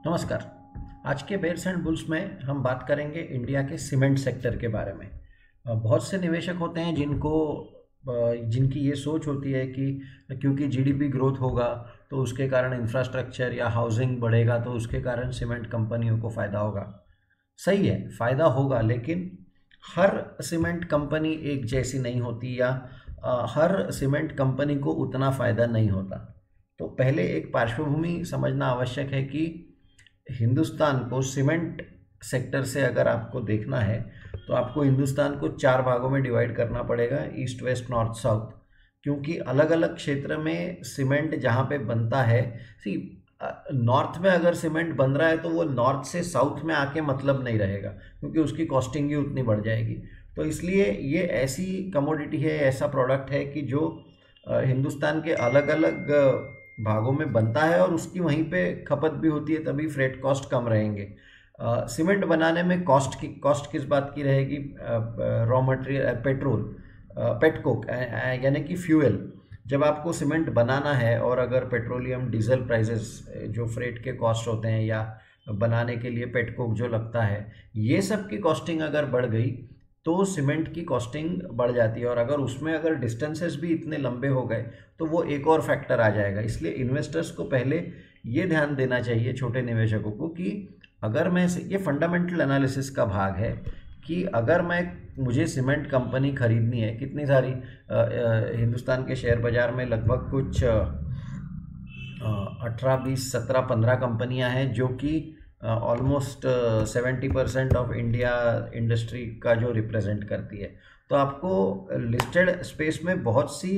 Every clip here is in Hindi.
नमस्कार। आज के बेयर्स एंड बुल्स में हम बात करेंगे इंडिया के सीमेंट सेक्टर के बारे में। बहुत से निवेशक होते हैं जिनकी ये सोच होती है कि क्योंकि जीडीपी ग्रोथ होगा तो उसके कारण इंफ्रास्ट्रक्चर या हाउसिंग बढ़ेगा तो उसके कारण सीमेंट कंपनियों को फ़ायदा होगा। सही है, फ़ायदा होगा, लेकिन हर सीमेंट कंपनी एक जैसी नहीं होती या हर सीमेंट कंपनी को उतना फ़ायदा नहीं होता। तो पहले एक पार्श्वभूमि समझना आवश्यक है कि हिंदुस्तान को सीमेंट सेक्टर से अगर आपको देखना है तो आपको हिंदुस्तान को 4 भागों में डिवाइड करना पड़ेगा, ईस्ट वेस्ट नॉर्थ साउथ, क्योंकि अलग अलग क्षेत्र में सीमेंट जहाँ पे बनता है। सी नॉर्थ में अगर सीमेंट बन रहा है तो वो नॉर्थ से साउथ में आके मतलब नहीं रहेगा, क्योंकि उसकी कॉस्टिंग ही उतनी बढ़ जाएगी। तो इसलिए ये ऐसी कमोडिटी है, ऐसा प्रोडक्ट है कि जो हिंदुस्तान के अलग अलग भागों में बनता है और उसकी वहीं पे खपत भी होती है, तभी फ्रेट कॉस्ट कम रहेंगे। सीमेंट बनाने में कॉस्ट किस बात की रहेगी? रॉ मटेरियल, पेट्रोल, पेटकोक यानी कि फ्यूल। जब आपको सीमेंट बनाना है और अगर पेट्रोलियम डीजल प्राइसेस जो फ्रेट के कॉस्ट होते हैं या बनाने के लिए पेटकोक जो लगता है, ये सब की कॉस्टिंग अगर बढ़ गई तो सीमेंट की कॉस्टिंग बढ़ जाती है। और अगर डिस्टेंसेस भी इतने लंबे हो गए तो वो एक और फैक्टर आ जाएगा। इसलिए इन्वेस्टर्स को पहले ये ध्यान देना चाहिए, छोटे निवेशकों को, कि अगर ये फंडामेंटल एनालिसिस का भाग है कि अगर मुझे सीमेंट कंपनी खरीदनी है, कितनी सारी हिंदुस्तान के शेयर बाज़ार में लगभग कुछ 18, 20, 17, 15 कंपनियां हैं जो कि ऑलमोस्ट 70% ऑफ इंडिया इंडस्ट्री का जो रिप्रेजेंट करती है। तो आपको लिस्टेड स्पेस में बहुत सी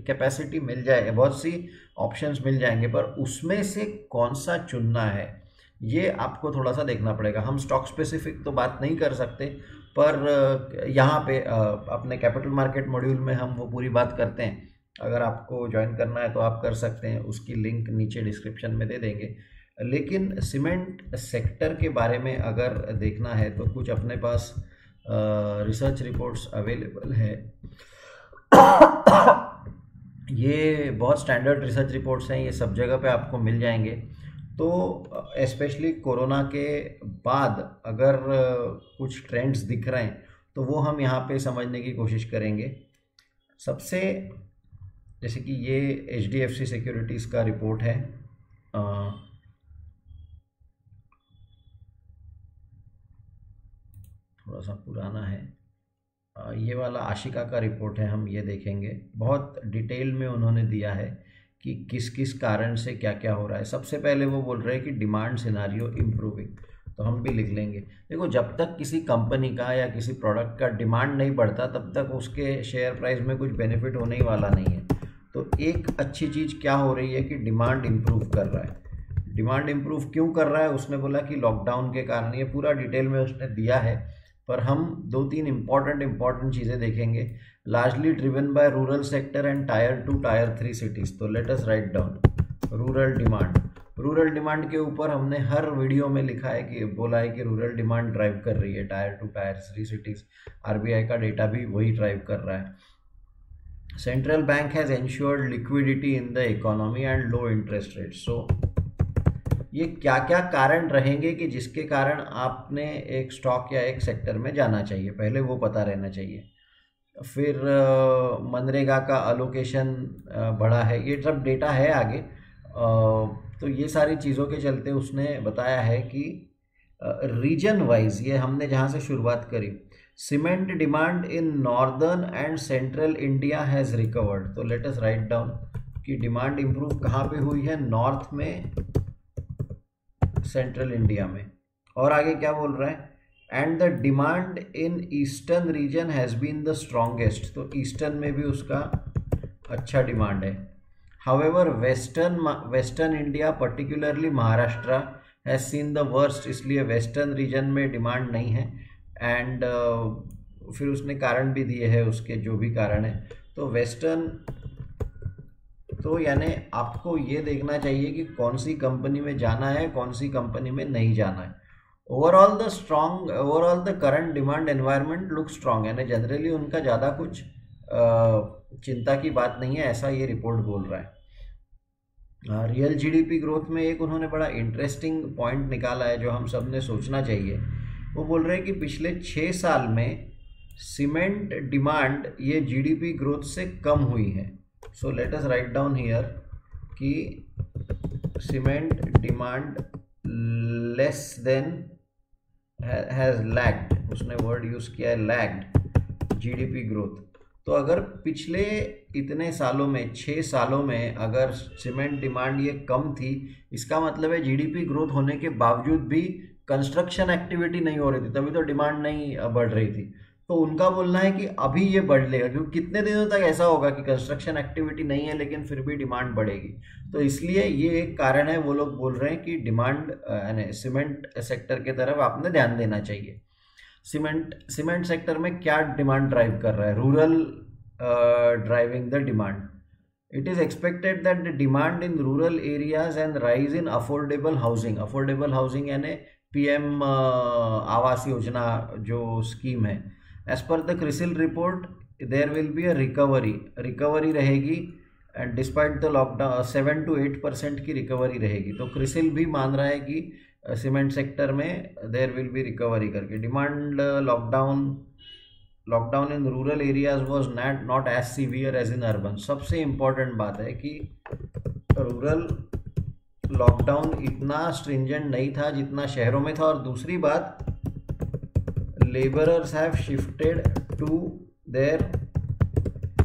कैपेसिटी मिल जाए, बहुत सी ऑप्शंस मिल जाएंगे, पर उसमें से कौन सा चुनना है ये आपको थोड़ा सा देखना पड़ेगा। हम स्टॉक स्पेसिफिक तो बात नहीं कर सकते, पर यहाँ पे अपने कैपिटल मार्केट मॉड्यूल में हम वो पूरी बात करते हैं। अगर आपको ज्वाइन करना है तो आप कर सकते हैं, उसकी लिंक नीचे डिस्क्रिप्शन में दे देंगे। लेकिन सीमेंट सेक्टर के बारे में अगर देखना है तो कुछ अपने पास रिसर्च रिपोर्ट्स अवेलेबल है। ये बहुत स्टैंडर्ड रिसर्च रिपोर्ट्स हैं, ये सब जगह पे आपको मिल जाएंगे। तो स्पेशली कोरोना के बाद अगर कुछ ट्रेंड्स दिख रहे हैं तो वो हम यहाँ पे समझने की कोशिश करेंगे। सबसे जैसे कि ये HDFC सिक्योरिटीज़ का रिपोर्ट है, थोड़ा सा पुराना है, ये वाला आशिका का रिपोर्ट है, हम ये देखेंगे। बहुत डिटेल में उन्होंने दिया है कि किस किस कारण से क्या क्या हो रहा है। सबसे पहले वो बोल रहे हैं कि डिमांड सिनारियो इम्प्रूविंग, तो हम भी लिख लेंगे। देखो, जब तक किसी कंपनी का या किसी प्रोडक्ट का डिमांड नहीं बढ़ता तब तक उसके शेयर प्राइस में कुछ बेनिफिट होने ही वाला नहीं है। तो एक अच्छी चीज़ क्या हो रही है कि डिमांड इम्प्रूव कर रहा है। डिमांड इम्प्रूव क्यों कर रहा है? उसने बोला कि लॉकडाउन के कारण, ये पूरा डिटेल में उसने दिया है, पर हम 2-3 इम्पॉर्टेंट चीज़ें देखेंगे। Largely driven by rural sector and tier 2 tier 3 cities. तो let us write down rural demand. Rural demand के ऊपर हमने हर वीडियो में लिखा है कि बोला है कि रूरल डिमांड ड्राइव कर रही है टायर 2 टायर 3 सिटीज़। RBI का डेटा भी वही ड्राइव कर रहा है। Central bank has ensured liquidity in the economy and low interest rate. So ये क्या क्या कारण रहेंगे कि जिसके कारण आपने एक स्टॉक या एक सेक्टर में जाना चाहिए, पहले वो पता रहना चाहिए। फिर मनरेगा का अलोकेशन बढ़ा है, ये सब डेटा है आगे। तो ये सारी चीज़ों के चलते उसने बताया है कि रीजन वाइज, ये हमने जहाँ से शुरुआत करी, cement demand in northern and central India has recovered. तो लेट अस राइट डाउन कि डिमांड इम्प्रूव कहाँ पे हुई है? नॉर्थ में, सेंट्रल इंडिया में। और आगे क्या बोल रहा है? And the demand in eastern region has been the strongest. तो ईस्टर्न में भी उसका अच्छा डिमांड है। However western India particularly Maharashtra has seen the worst, इसलिए वेस्टर्न रीजन में डिमांड नहीं है। एंड फिर उसने कारण भी दिए हैं, उसके जो भी कारण है। तो वेस्टर्न, तो यानी आपको ये देखना चाहिए कि कौन सी कंपनी में जाना है, कौन सी कंपनी में नहीं जाना है। Overall the current demand environment look strong, यानी जनरली उनका ज़्यादा कुछ चिंता की बात नहीं है, ऐसा ये रिपोर्ट बोल रहा है। रियल जीडीपी ग्रोथ में एक उन्होंने बड़ा इंटरेस्टिंग पॉइंट निकाला है जो हम सब ने सोचना चाहिए। वो बोल रहे हैं कि पिछले 6 साल में सीमेंट डिमांड ये जीडीपी ग्रोथ से कम हुई है। So let us write down here कि cement demand less than has lagged, उसने वर्ड यूज़ किया है लैग्ड जीडीपी ग्रोथ। तो अगर पिछले इतने सालों में 6 सालों में अगर सीमेंट डिमांड ये कम थी, इसका मतलब है जीडीपी ग्रोथ होने के बावजूद भी कंस्ट्रक्शन एक्टिविटी नहीं हो रही थी, तभी तो डिमांड नहीं बढ़ रही थी। तो उनका बोलना है कि अभी ये बढ़ लेगा, क्योंकि कितने दिनों तक ऐसा होगा कि कंस्ट्रक्शन एक्टिविटी नहीं है लेकिन फिर भी डिमांड बढ़ेगी। तो इसलिए ये एक कारण है, वो लोग बोल रहे हैं कि डिमांड यानी सीमेंट सेक्टर की तरफ आपने ध्यान देना चाहिए। सीमेंट सेक्टर में क्या डिमांड ड्राइव कर रहा है? Rural driving the demand. It is expected that the demand in rural areas and rise in affordable housing. Affordable housing यानी पीएम आवास योजना जो स्कीम है। As per the CRISIL report there will be a recovery रहेगी and despite the lockdown 7 to 8% की रिकवरी रहेगी। तो क्रिसिल भी मान रहा है कि सीमेंट सेक्टर में देयर विल बी रिकवरी करके। Demand lockdown in rural areas was not as severe as in urban. सबसे इम्पॉर्टेंट बात है कि रूरल लॉकडाउन इतना स्ट्रिंजेंट नहीं था जितना शहरों में था। और दूसरी बात, labourers have shifted to their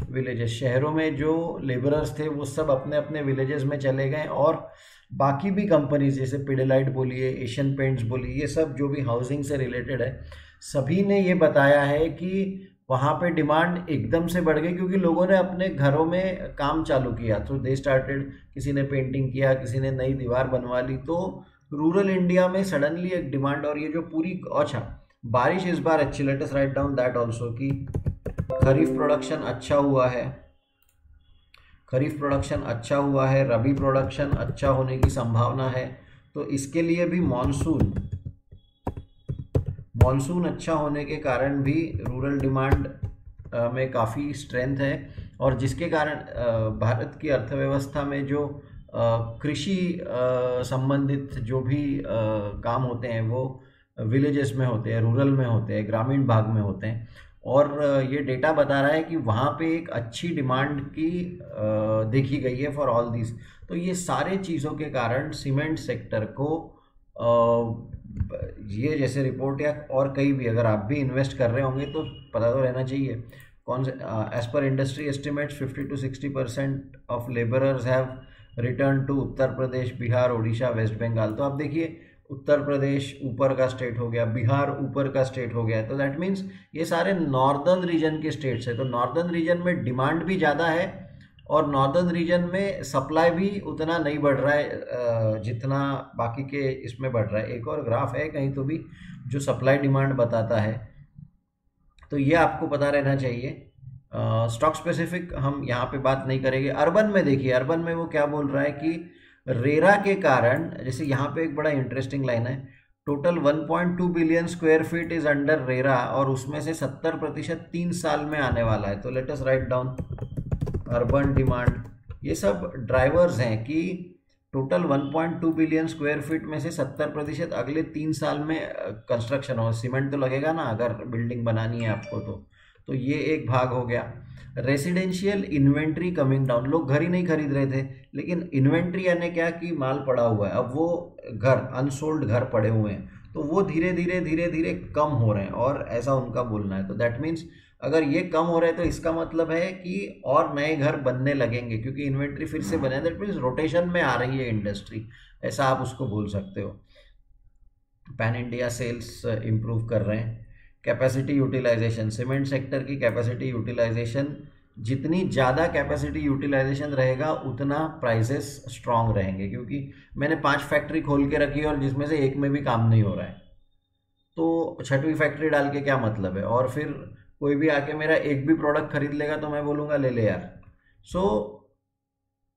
villages. शहरों में जो लेबरर्स थे वो सब अपने अपने विलेजेस में चले गए, और बाकी भी कंपनीज जैसे पिडिलाइट बोलिए, एशियन पेंट्स बोलिए, ये सब जो भी हाउसिंग से रिलेटेड है, सभी ने ये बताया है कि वहाँ पे डिमांड एकदम से बढ़ गई क्योंकि लोगों ने अपने घरों में काम चालू किया। तो दे स्टार्टेड, किसी ने पेंटिंग किया, किसी ने नई दीवार बनवा ली। तो रूरल इंडिया में सडनली एक डिमांड, और ये जो पूरी, अच्छा बारिश इस बार अच्छी, late us write down that also कि खरीफ प्रोडक्शन अच्छा हुआ है, खरीफ प्रोडक्शन अच्छा हुआ है, रबी प्रोडक्शन अच्छा होने की संभावना है। तो इसके लिए भी मॉनसून अच्छा होने के कारण भी रूरल डिमांड में काफ़ी स्ट्रेंथ है, और जिसके कारण भारत की अर्थव्यवस्था में जो कृषि संबंधित जो भी काम होते हैं वो विलेजेस में होते हैं, रूरल में होते हैं, ग्रामीण भाग में होते हैं। और ये डेटा बता रहा है कि वहाँ पे एक अच्छी डिमांड की देखी गई है फॉर ऑल दिस। तो ये सारे चीज़ों के कारण सीमेंट सेक्टर को ये जैसे रिपोर्ट या और कहीं भी अगर आप भी इन्वेस्ट कर रहे होंगे तो पता तो रहना चाहिए कौन से। As per industry estimates 50 to 60% of labourers have return to Uttar Pradesh, Bihar, Orissa, west Bengal. तो आप देखिए, उत्तर प्रदेश ऊपर का स्टेट हो गया, बिहार ऊपर का स्टेट हो गया, तो दैट मीन्स ये सारे नॉर्दर्न रीजन के स्टेट्स है। तो नॉर्दर्न रीजन में डिमांड भी ज़्यादा है और नॉर्दर्न रीजन में सप्लाई भी उतना नहीं बढ़ रहा है जितना बाकी के इसमें बढ़ रहा है। एक और ग्राफ है कहीं तो भी जो सप्लाई डिमांड बताता है, तो ये आपको पता रहना चाहिए। स्टॉक स्पेसिफिक हम यहाँ पे बात नहीं करेंगे। अर्बन में देखिए, अर्बन में वो क्या बोल रहा है कि रेरा के कारण, जैसे यहाँ पे एक बड़ा इंटरेस्टिंग लाइन है, total 1.2 billion square feet is under RERA, और उसमें से 70% 3 साल में आने वाला है। तो let us write down urban demand. ये सब ड्राइवर्स हैं कि टोटल 1.2 बिलियन स्क्वायर फीट में से 70% अगले 3 साल में कंस्ट्रक्शन हो। सीमेंट तो लगेगा ना अगर बिल्डिंग बनानी है आपको, तो ये एक भाग हो गया। रेसिडेंशियल इन्वेंट्री कमिंग डाउन, लोग घर ही नहीं खरीद रहे थे, लेकिन इन्वेंट्री यानी क्या कि माल पड़ा हुआ है, अब वो घर अनसोल्ड घर पड़े हुए हैं, तो वो धीरे धीरे कम हो रहे हैं, और ऐसा उनका बोलना है। तो दैट मीन्स अगर ये कम हो रहे हैं तो इसका मतलब है कि और नए घर बनने लगेंगे, क्योंकि इन्वेंट्री फिर से बने। दैट मीन्स रोटेशन में आ रही है इंडस्ट्री, ऐसा आप उसको बोल सकते हो। पैन इंडिया सेल्स इम्प्रूव कर रहे हैं। कैपेसिटी यूटिलाइजेशन, सीमेंट सेक्टर की कैपेसिटी यूटिलाइजेशन, जितनी ज़्यादा कैपेसिटी यूटिलाइजेशन रहेगा उतना प्राइसेस स्ट्रांग रहेंगे, क्योंकि मैंने 5 फैक्ट्री खोल के रखी है और जिसमें से एक में भी काम नहीं हो रहा है, तो 6वीं फैक्ट्री डाल के क्या मतलब है। और फिर कोई भी आके मेरा एक भी प्रोडक्ट खरीद लेगा तो मैं बोलूँगा ले ले यार। सो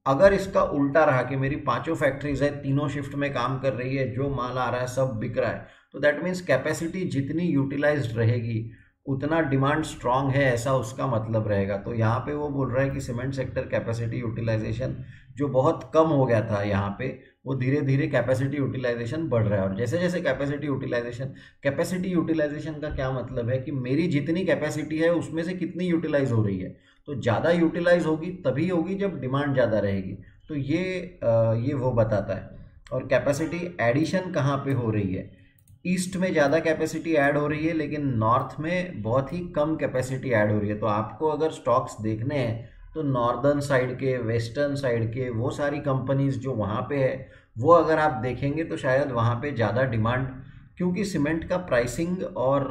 अगर इसका उल्टा रहा कि मेरी 5 फैक्ट्रीज है, तीनों शिफ्ट में काम कर रही है, जो माल आ रहा है सब बिक रहा है, तो दैट मीन्स कैपेसिटी जितनी यूटिलाइज्ड रहेगी उतना डिमांड स्ट्रांग है ऐसा उसका मतलब रहेगा। तो यहाँ पे वो बोल रहा है कि सीमेंट सेक्टर कैपेसिटी यूटिलाइजेशन जो बहुत कम हो गया था यहाँ पे, वो धीरे धीरे कैपेसिटी यूटिलाइजेशन बढ़ रहा है। और जैसे जैसे कैपेसिटी यूटिलाइजेशन का क्या मतलब है कि मेरी जितनी कैपेसिटी है उसमें से कितनी यूटिलाइज हो रही है। तो ज़्यादा यूटिलाइज होगी तभी होगी जब डिमांड ज़्यादा रहेगी। तो ये वो बताता है। और कैपेसिटी एडिशन कहाँ पे हो रही है? ईस्ट में ज़्यादा कैपेसिटी ऐड हो रही है, लेकिन नॉर्थ में बहुत ही कम कैपेसिटी ऐड हो रही है। तो आपको अगर स्टॉक्स देखने हैं तो नॉर्दर्न साइड के, वेस्टर्न साइड के, वो सारी कंपनीज जो वहाँ पे है वो अगर आप देखेंगे तो शायद वहाँ पे ज़्यादा डिमांड, क्योंकि सीमेंट का प्राइसिंग और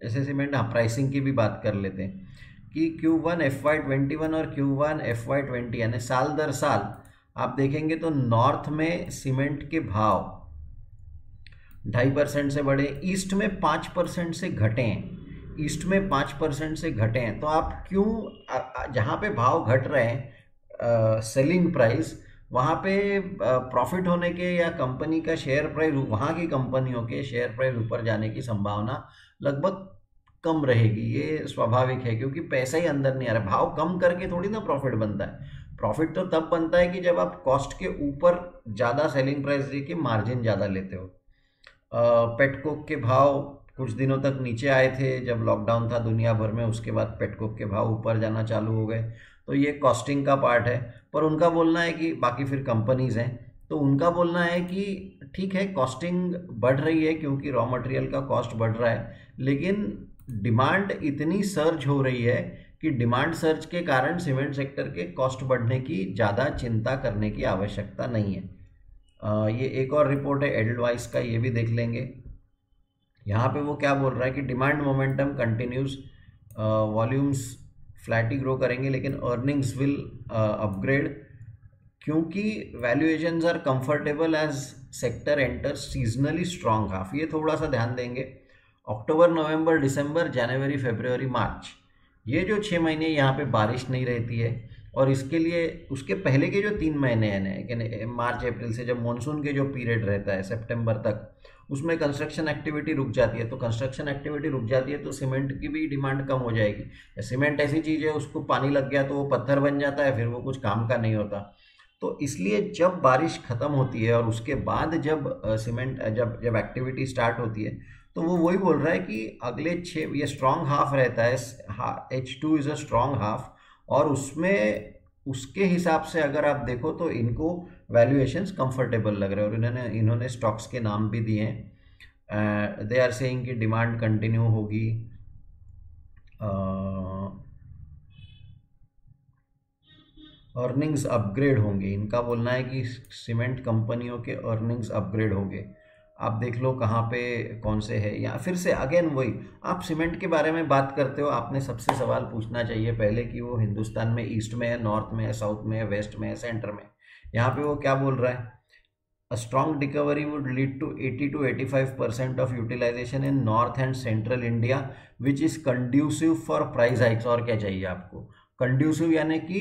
ऐसे सीमेंट, हाँ प्राइसिंग की भी बात कर लेते हैं कि Q1 FY21 और Q1 FY20 यानी साल दर साल आप देखेंगे तो नॉर्थ में सीमेंट के भाव 2.5% से बढ़े, ईस्ट में 5% से घटे हैं। ईस्ट में 5% से घटे हैं। तो आप क्यों, जहाँ पे भाव घट रहे हैं सेलिंग प्राइस, वहाँ पे प्रॉफिट होने के या कंपनी का शेयर प्राइस, वहाँ की कंपनियों के शेयर प्राइस ऊपर जाने की संभावना लगभग कम रहेगी। ये स्वाभाविक है क्योंकि पैसा ही अंदर नहीं आ रहा। भाव कम करके थोड़ी ना प्रॉफिट बनता है। प्रॉफिट तो तब बनता है कि जब आप कॉस्ट के ऊपर ज़्यादा सेलिंग प्राइस दे के मार्जिन ज़्यादा लेते हो। पेटकोक के भाव कुछ दिनों तक नीचे आए थे जब लॉकडाउन था दुनिया भर में, उसके बाद पेटकोक के भाव ऊपर जाना चालू हो गए। तो ये कॉस्टिंग का पार्ट है। पर उनका बोलना है कि बाकी फिर कंपनीज हैं तो उनका बोलना है कि ठीक है कॉस्टिंग बढ़ रही है क्योंकि रॉ मटेरियल का कॉस्ट बढ़ रहा है, लेकिन डिमांड इतनी सर्ज हो रही है कि डिमांड सर्ज के कारण सीमेंट सेक्टर के कॉस्ट बढ़ने की ज़्यादा चिंता करने की आवश्यकता नहीं है। ये एक और रिपोर्ट है एडलवाइस का, ये भी देख लेंगे। यहाँ पे वो क्या बोल रहा है कि demand momentum continues, volumes flat ही ग्रो करेंगे लेकिन अर्निंग्स विल अपग्रेड क्योंकि valuations are comfortable as sector enter seasonally strong half. ये थोड़ा सा ध्यान देंगे। अक्टूबर, नवंबर, दिसंबर, जनवरी, फरवरी, मार्च, ये जो 6 महीने यहाँ पे बारिश नहीं रहती है। और इसके लिए उसके पहले के जो 3 महीने हैं मार्च अप्रैल से, जब मानसून के जो पीरियड रहता है सितंबर तक, उसमें कंस्ट्रक्शन एक्टिविटी रुक जाती है। तो कंस्ट्रक्शन एक्टिविटी रुक जाती है तो सीमेंट की भी डिमांड कम हो जाएगी। सीमेंट ऐसी चीज़ है उसको पानी लग गया तो वो पत्थर बन जाता है, फिर वो कुछ काम का नहीं होता। तो इसलिए जब बारिश खत्म होती है और उसके बाद जब सीमेंट जब जब एक्टिविटी स्टार्ट होती है तो वो वही बोल रहा है कि अगले 6 ये स्ट्रॉन्ग हाफ रहता है। H2 is a strong half. और उसमें उसके हिसाब से अगर आप देखो तो इनको वैल्यूएशंस कंफर्टेबल लग रहे हैं। और इन्होंने स्टॉक्स के नाम भी दिए हैं। दे आर सेइंग कि डिमांड कंटिन्यू होगी, अर्निंग्स अपग्रेड होंगे। इनका बोलना है कि सीमेंट कंपनियों के अर्निंग्स अपग्रेड होंगे। आप देख लो कहाँ पे कौन से है। या फिर से अगेन वही, आप सीमेंट के बारे में बात करते हो, आपने सबसे सवाल पूछना चाहिए पहले कि वो हिंदुस्तान में ईस्ट में है, नॉर्थ में है, साउथ में है, वेस्ट में है, सेंटर में। यहाँ पे वो क्या बोल रहा है? A strong recovery would lead to 80 to 85% of utilisation in north and central India which is conducive for price hikes. और क्या चाहिए आपको? कंड्यूसिव यानी कि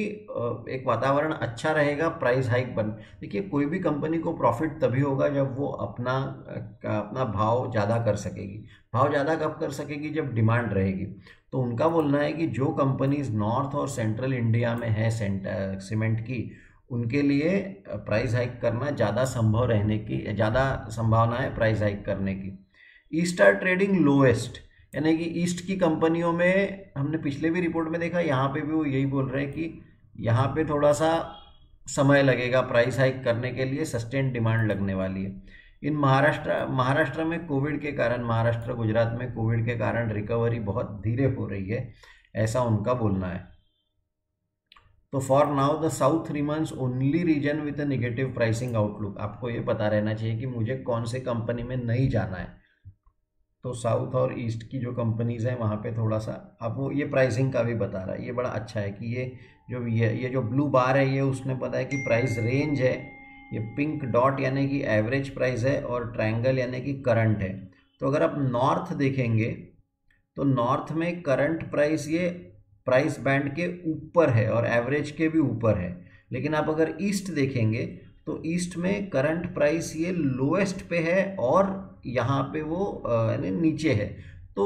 एक वातावरण अच्छा रहेगा प्राइस हाइक बन। देखिए कोई भी कंपनी को प्रॉफिट तभी होगा जब वो अपना भाव ज़्यादा कर सकेगी। भाव ज़्यादा कब कर सकेगी? जब डिमांड रहेगी। तो उनका बोलना है कि जो कंपनीज नॉर्थ और सेंट्रल इंडिया में है सीमेंट की, उनके लिए प्राइस हाइक करना ज़्यादा संभव रहने की ज़्यादा संभावना है प्राइस हाइक करने की। ईस्ट आर ट्रेडिंग लोएस्ट, यानी कि ईस्ट की कंपनियों में हमने पिछले भी रिपोर्ट में देखा, यहाँ पे भी वो यही बोल रहे हैं कि यहाँ पे थोड़ा सा समय लगेगा प्राइस हाइक करने के लिए, सस्टेन डिमांड लगने वाली है। इन महाराष्ट्र में कोविड के कारण, महाराष्ट्र गुजरात में कोविड के कारण रिकवरी बहुत धीरे हो रही है, ऐसा उनका बोलना है। तो for now the south remains only region with a negative pricing outlook. आपको ये पता रहना चाहिए कि मुझे कौन से कंपनी में नहीं जाना है। तो साउथ और ईस्ट की जो कंपनीज़ हैं वहाँ पे थोड़ा सा, अब वो ये प्राइसिंग का भी बता रहा है। ये बड़ा अच्छा है कि ये जो ब्लू बार है ये उसने पता है कि प्राइस रेंज है। ये पिंक डॉट यानी कि एवरेज प्राइस है और ट्रायंगल यानी कि करंट है। तो अगर आप नॉर्थ देखेंगे तो नॉर्थ में करंट प्राइस ये प्राइस बैंड के ऊपर है और एवरेज के भी ऊपर है। लेकिन आप अगर ईस्ट देखेंगे तो ईस्ट में करंट प्राइस ये लोएस्ट पे है और यहाँ पे वो यानी नीचे है। तो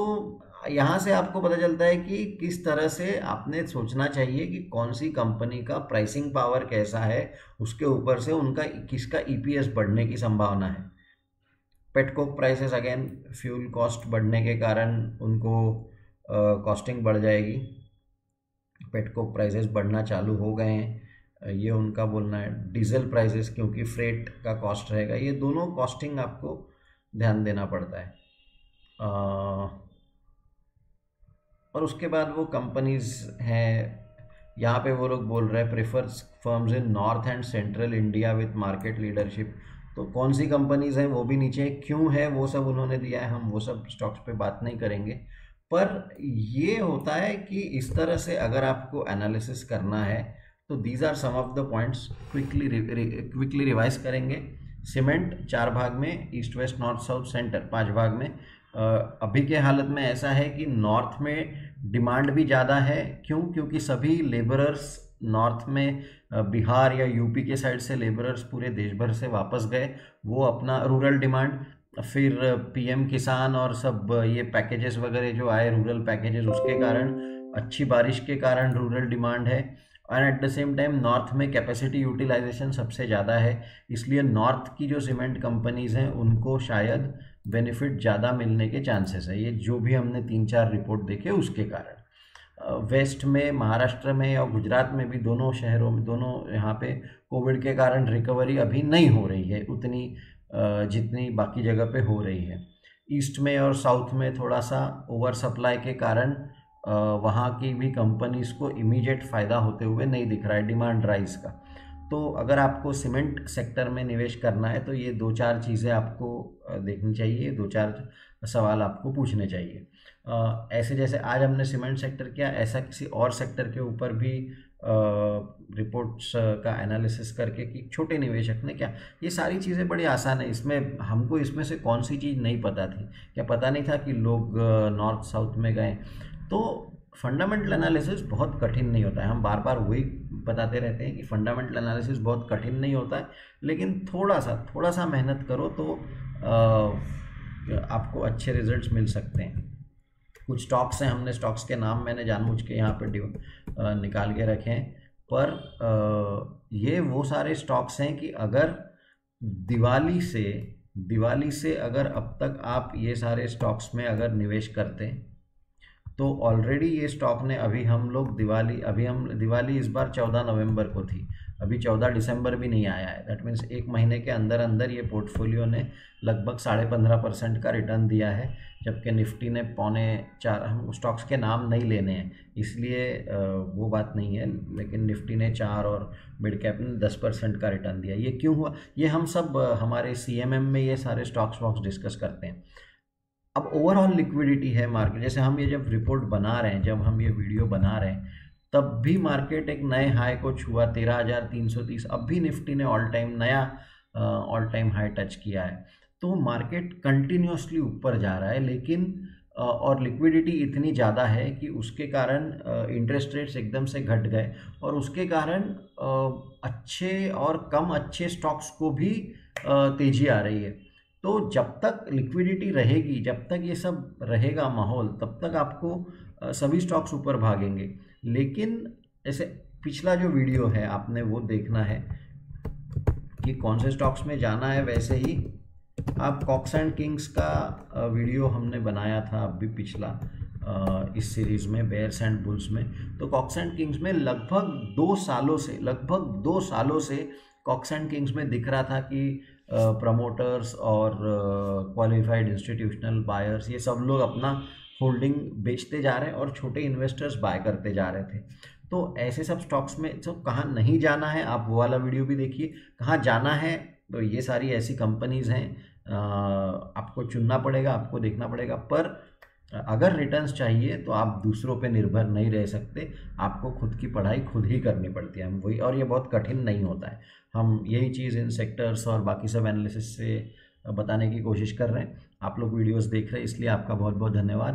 यहाँ से आपको पता चलता है कि किस तरह से आपने सोचना चाहिए कि कौन सी कंपनी का प्राइसिंग पावर कैसा है, उसके ऊपर से उनका किसका ईपीएस बढ़ने की संभावना है। Petcoke prices again fuel cost बढ़ने के कारण उनको कॉस्टिंग बढ़ जाएगी। पेटकोक प्राइसेस बढ़ना चालू हो गए हैं, ये उनका बोलना है। डीजल प्राइसेस क्योंकि फ्रेट का कॉस्ट रहेगा, ये दोनों कॉस्टिंग आपको ध्यान देना पड़ता है। और उसके बाद वो कंपनीज हैं, यहाँ पे वो लोग बोल रहे हैं prefers firms in north and central India with market leadership. तो कौन सी कंपनीज हैं वो भी नीचे क्यों है वो सब उन्होंने दिया है, हम वो सब स्टॉक्स पे बात नहीं करेंगे। पर ये होता है कि इस तरह से अगर आपको एनालिसिस करना है तो these are some of the points. Quickly revise करेंगे। सीमेंट 4 भाग में, east west north south centre 5 भाग में। अभी के हालत में ऐसा है कि नॉर्थ में डिमांड भी ज़्यादा है। क्यों? क्योंकि सभी लेबरर्स नॉर्थ में बिहार या यूपी के साइड से लेबरर्स पूरे देश भर से वापस गए, वो अपना रूरल डिमांड, फिर पीएम किसान और सब ये पैकेजेस वगैरह जो आए रूरल पैकेजेस, उसके कारण अच्छी बारिश के कारण रूरल डिमांड है। And at the same time north में कैपेसिटी यूटिलाइजेशन सबसे ज़्यादा है, इसलिए नॉर्थ की जो सीमेंट कंपनीज़ हैं उनको शायद बेनिफिट ज़्यादा मिलने के चांसेस है, ये जो भी हमने 3-4 रिपोर्ट देखे उसके कारण। वेस्ट में, महाराष्ट्र में और गुजरात में भी, दोनों शहरों में, दोनों यहाँ पे कोविड के कारण रिकवरी अभी नहीं हो रही है उतनी जितनी बाकी जगह पे हो रही है। ईस्ट में और साउथ में थोड़ा सा ओवर सप्लाई के कारण वहाँ की भी कंपनीज़ को इमीडिएट फ़ायदा होते हुए नहीं दिख रहा है डिमांड राइज का। तो अगर आपको सीमेंट सेक्टर में निवेश करना है तो ये 2-4 चीज़ें आपको देखनी चाहिए, 2-4 सवाल आपको पूछने चाहिए। ऐसे जैसे आज हमने सीमेंट सेक्टर किया, ऐसा किसी और सेक्टर के ऊपर भी रिपोर्ट्स का एनालिसिस करके कि छोटे निवेशक ने क्या, ये सारी चीज़ें बड़ी आसान है। इसमें हमको इसमें से कौन सी चीज़ नहीं पता थी, क्या पता नहीं था कि लोग नॉर्थ साउथ में गए। तो फंडामेंटल एनालिसिस बहुत कठिन नहीं होता है, हम बार बार वही बताते रहते हैं कि फंडामेंटल एनालिसिस बहुत कठिन नहीं होता है, लेकिन थोड़ा सा मेहनत करो तो आपको अच्छे रिजल्ट्स मिल सकते हैं। कुछ स्टॉक्स हैं, हमने स्टॉक्स के नाम मैंने जानबूझ के यहाँ पे निकाल के रखे हैं, पर ये वो सारे स्टॉक्स हैं कि अगर दिवाली से अगर अब तक आप ये सारे स्टॉक्स में अगर निवेश करते हैं तो ऑलरेडी ये स्टॉक ने हम दिवाली इस बार 14 नवंबर को थी, अभी 14 दिसंबर भी नहीं आया है। दैट मीन्स 1 महीने के अंदर अंदर ये पोर्टफोलियो ने लगभग 15.5% का रिटर्न दिया है, जबकि निफ्टी ने 3.25, हम स्टॉक्स के नाम नहीं लेने हैं इसलिए वो बात नहीं है, लेकिन निफ्टी ने 4 और मिड कैप ने 10% का रिटर्न दिया। ये क्यों हुआ, ये हम सब हमारे CMM में ये सारे स्टॉक्स वॉक्स डिस्कस करते हैं। अब ओवरऑल लिक्विडिटी है मार्केट, जैसे हम ये जब रिपोर्ट बना रहे हैं, जब हम ये वीडियो बना रहे हैं, तब भी मार्केट एक नए हाई को छुआ 13,330। अब भी निफ्टी ने ऑल टाइम हाई टच किया है। तो मार्केट कंटिन्यूसली ऊपर जा रहा है, लेकिन और लिक्विडिटी इतनी ज़्यादा है कि उसके कारण इंटरेस्ट रेट्स एकदम से घट गए, और उसके कारण अच्छे और कम अच्छे स्टॉक्स को भी तेज़ी आ रही है। तो जब तक लिक्विडिटी रहेगी, जब तक ये सब रहेगा माहौल, तब तक आपको सभी स्टॉक्स ऊपर भागेंगे। लेकिन ऐसे पिछला जो वीडियो है आपने वो देखना है कि कौन से स्टॉक्स में जाना है। वैसे ही आप कॉक्स एंड किंग्स का वीडियो हमने बनाया था अभी पिछला इस सीरीज़ में, बेयर्स एंड बुल्स में। तो कॉक्स एंड किंग्स में लगभग 2 सालों से कॉक्स एंड किंग्स में दिख रहा था कि प्रमोटर्स और क्वालिफाइड इंस्टीट्यूशनल बायर्स ये सब लोग अपना होल्डिंग बेचते जा रहे हैं और छोटे इन्वेस्टर्स बाय करते जा रहे थे। तो ऐसे सब स्टॉक्स में तो कहाँ नहीं जाना है, आप वो वाला वीडियो भी देखिए। कहाँ जाना है, तो ये सारी ऐसी कंपनीज़ हैं, आपको चुनना पड़ेगा, आपको देखना पड़ेगा। पर अगर रिटर्न्स चाहिए तो आप दूसरों पे निर्भर नहीं रह सकते, आपको खुद की पढ़ाई खुद ही करनी पड़ती है। हम वही, और ये बहुत कठिन नहीं होता है। हम यही चीज़ इन सेक्टर्स और बाकी सब एनालिसिस से बताने की कोशिश कर रहे हैं। आप लोग वीडियोस देख रहे हैं, इसलिए आपका बहुत बहुत धन्यवाद।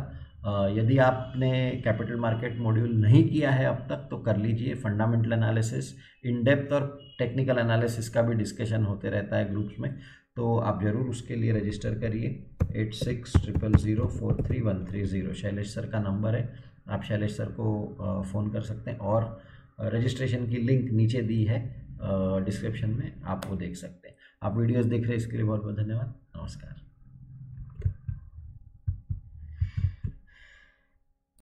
यदि आपने कैपिटल मार्केट मॉड्यूल नहीं किया है अब तक तो कर लीजिए। फंडामेंटल एनालिसिस, इन डेप्थ और टेक्निकल एनालिसिस का भी डिस्कशन होते रहता है ग्रुप्स में, तो आप ज़रूर उसके लिए रजिस्टर करिए। 8600043130 शैलेश सर का नंबर है, आप शैलेश सर को फ़ोन कर सकते हैं, और रजिस्ट्रेशन की लिंक नीचे दी है डिस्क्रिप्शन में, आप वो देख सकते हैं। आप वीडियोस देख रहे हैं इसके लिए बहुत बहुत धन्यवाद।